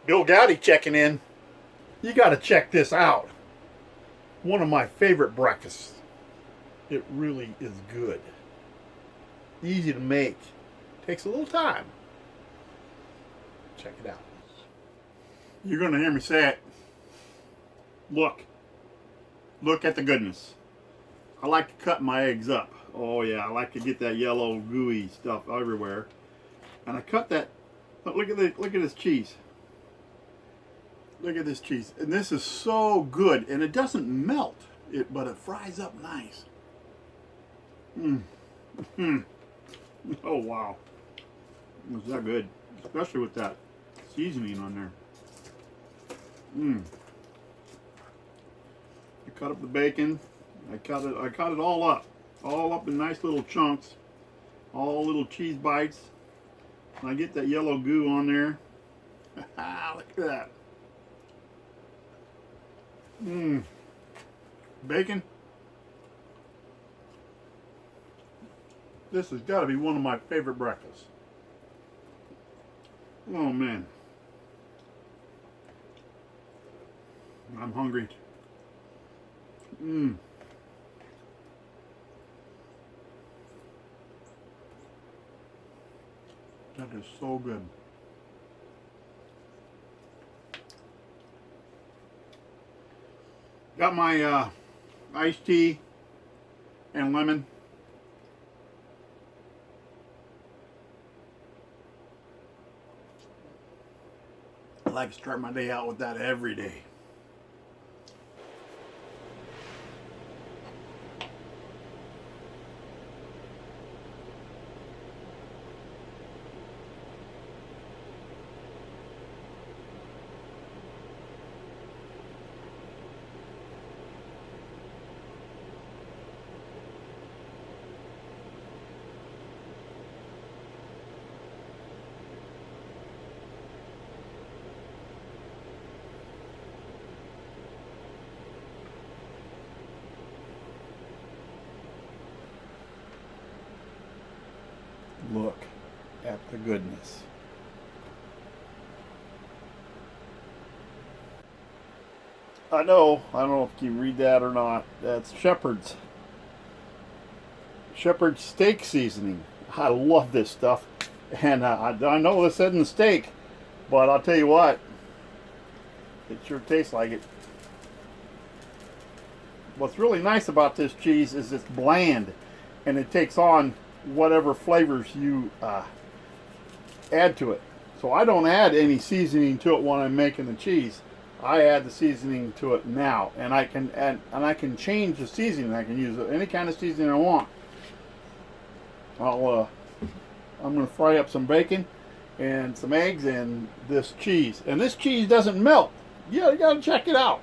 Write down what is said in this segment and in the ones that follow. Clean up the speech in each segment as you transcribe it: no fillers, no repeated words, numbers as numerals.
Bill Goudy checking in. You got to check this out. One of my favorite breakfasts. It really is good. Easy to make. Takes a little time. Check it out. You're going to hear me say it. Look. Look at the goodness. I like to cut my eggs up. Oh yeah, I like to get that yellow gooey stuff everywhere. And I cut that. Look at this cheese. Look at this cheese. And this is so good. And it doesn't melt, but it fries up nice. Oh wow. It's that good. Especially with that seasoning on there. I cut up the bacon. I cut it all up in nice little chunks, all little cheese bites. And I get that yellow goo on there. Look at that. Bacon. This has got to be one of my favorite breakfasts. Oh man. I'm hungry. That is so good. Got my iced tea and lemon. I like to start my day out with that every day. Look at the goodness. I don't know if you can read that or not. That's Shepherd's steak seasoning. I love this stuff. And I know this isn't steak, but I'll tell you what, it sure tastes like it. What's really nice about this cheese is it's bland, and it takes on whatever flavors you add to it. So I don't add any seasoning to it when I'm making the cheese. I add the seasoning to it now, and I can change the seasoning. I can use any kind of seasoning I want. I'm going to fry up some bacon and some eggs and this cheese. And this cheese doesn't melt. Yeah, you got to check it out.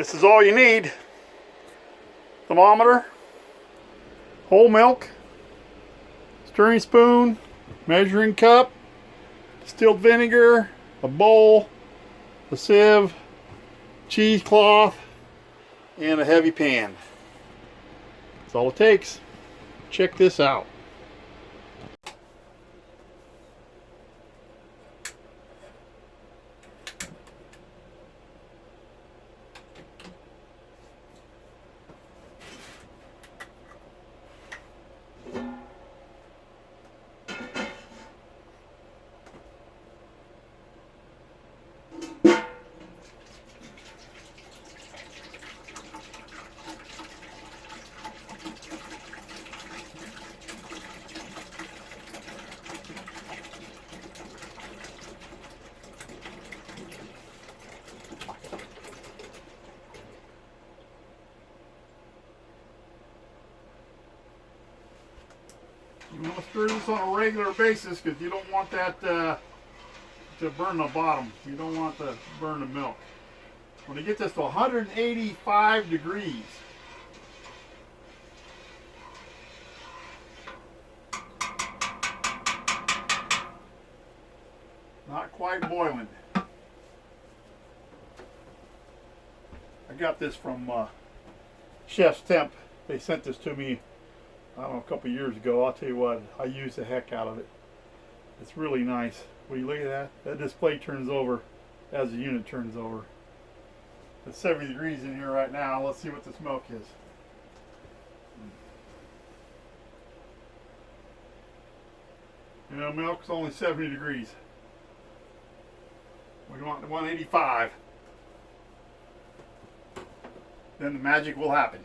This is all you need. Thermometer, whole milk, stirring spoon, measuring cup, distilled vinegar, a bowl, a sieve, cheesecloth, and a heavy pan. That's all it takes. Check this out. You want to stir this on a regular basis because you don't want that to burn the bottom. You don't want to burn the milk. When you get this to 185 degrees, not quite boiling. I got this from Chef's Temp. They sent this to me, I don't know, a couple years ago. I'll tell you what, I use the heck out of it. It's really nice. Will you look at that? That display turns over as the unit turns over. It's 70 degrees in here right now. Let's see what this milk is. You know, milk's only 70 degrees. We want the 185. Then the magic will happen.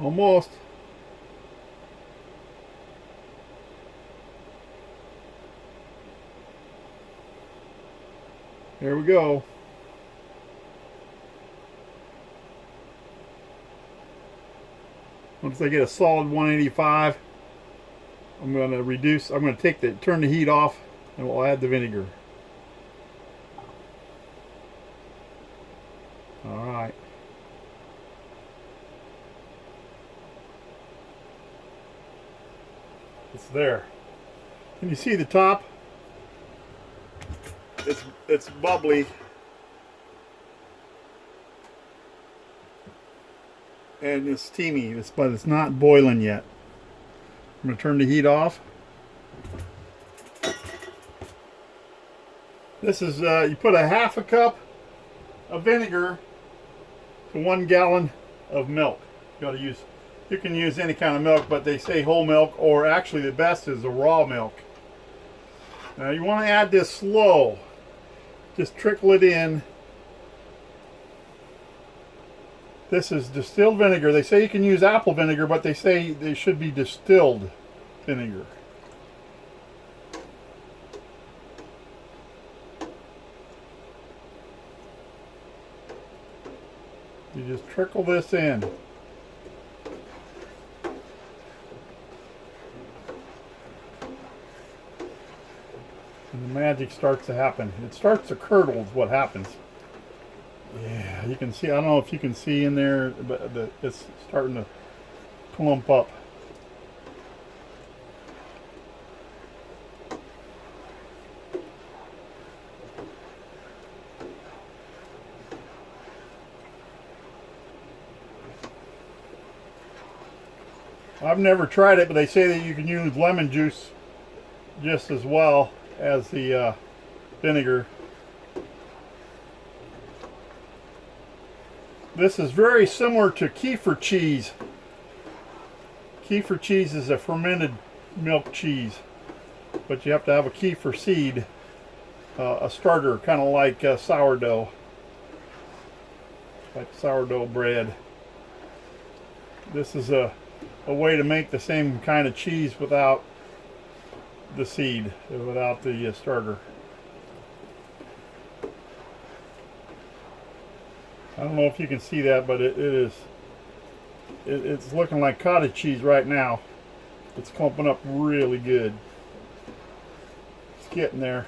Almost. There we go. Once I get a solid 185, I'm going to turn the heat off, and we'll add the vinegar. All right. It's there. Can you see the top? It's bubbly. And it's steamy, but it's not boiling yet. I'm going to turn the heat off. This is, you put a half a cup of vinegar to 1 gallon of milk. You can use any kind of milk, but they say whole milk, or actually the best is the raw milk. Now you want to add this slow. Just trickle it in. This is distilled vinegar. They say you can use apple vinegar, but they say they should be distilled vinegar. You just trickle this in. And the magic starts to happen. It starts to curdle is what happens. Yeah, you can see, I don't know if you can see in there, but it's starting to clump up. I've never tried it, but they say that you can use lemon juice just as well as the vinegar. This is very similar to kefir cheese. Kefir cheese is a fermented milk cheese. but you have to have a kefir seed, a starter, kind of like sourdough, bread. This is a way to make the same kind of cheese without the seed, without the starter. I don't know if you can see that, but it's looking like cottage cheese right now. It's clumping up really good. It's getting there.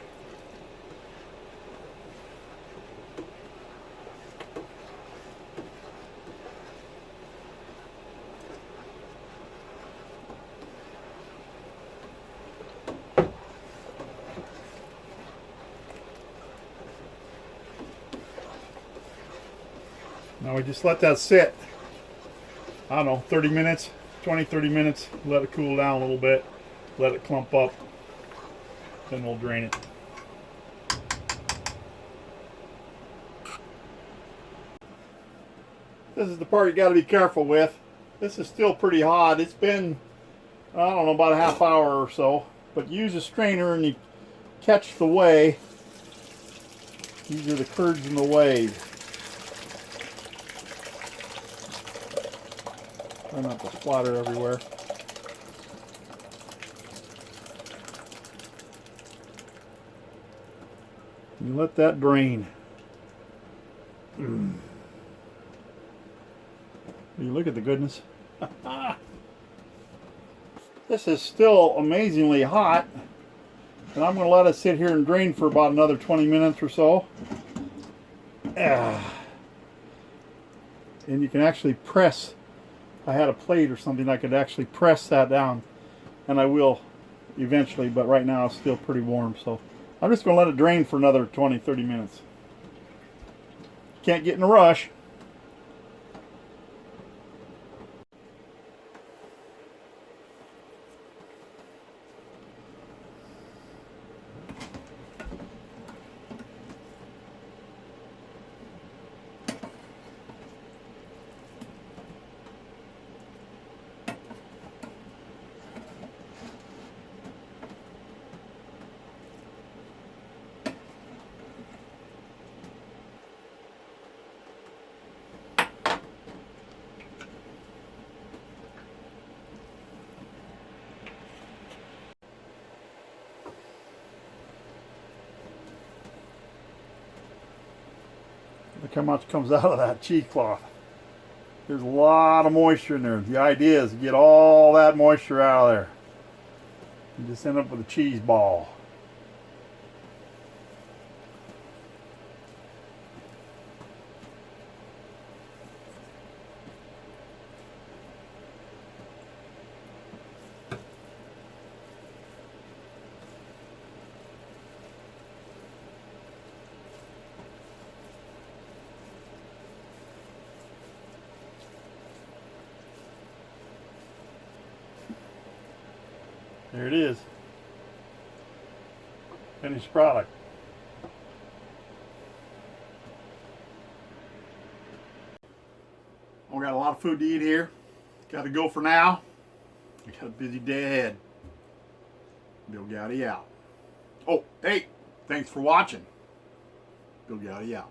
Now we just let that sit, I don't know, 30 minutes, 20-30 minutes, let it cool down a little bit, let it clump up, then we'll drain it. This is the part you got to be careful with. This is still pretty hot. It's been, I don't know, about a half hour or so, but use a strainer and you catch the whey. These are the curds in the whey. Try not to splatter everywhere. You let that drain. You look at the goodness. This is still amazingly hot, and I'm going to let it sit here and drain for about another 20 minutes or so. And you can actually press. I had a plate or something, I could actually press that down, and I will eventually, but right now it's still pretty warm, so I'm just going to let it drain for another 20-30 minutes. Can't get in a rush. Look how much comes out of that cheesecloth. There's a lot of moisture in there. The idea is to get all that moisture out of there. You just end up with a cheese ball. There it is. Finished product. We got a lot of food to eat here. Got to go for now. We got a busy day ahead. Bill Goudy out. Oh, hey, thanks for watching. Bill Goudy out.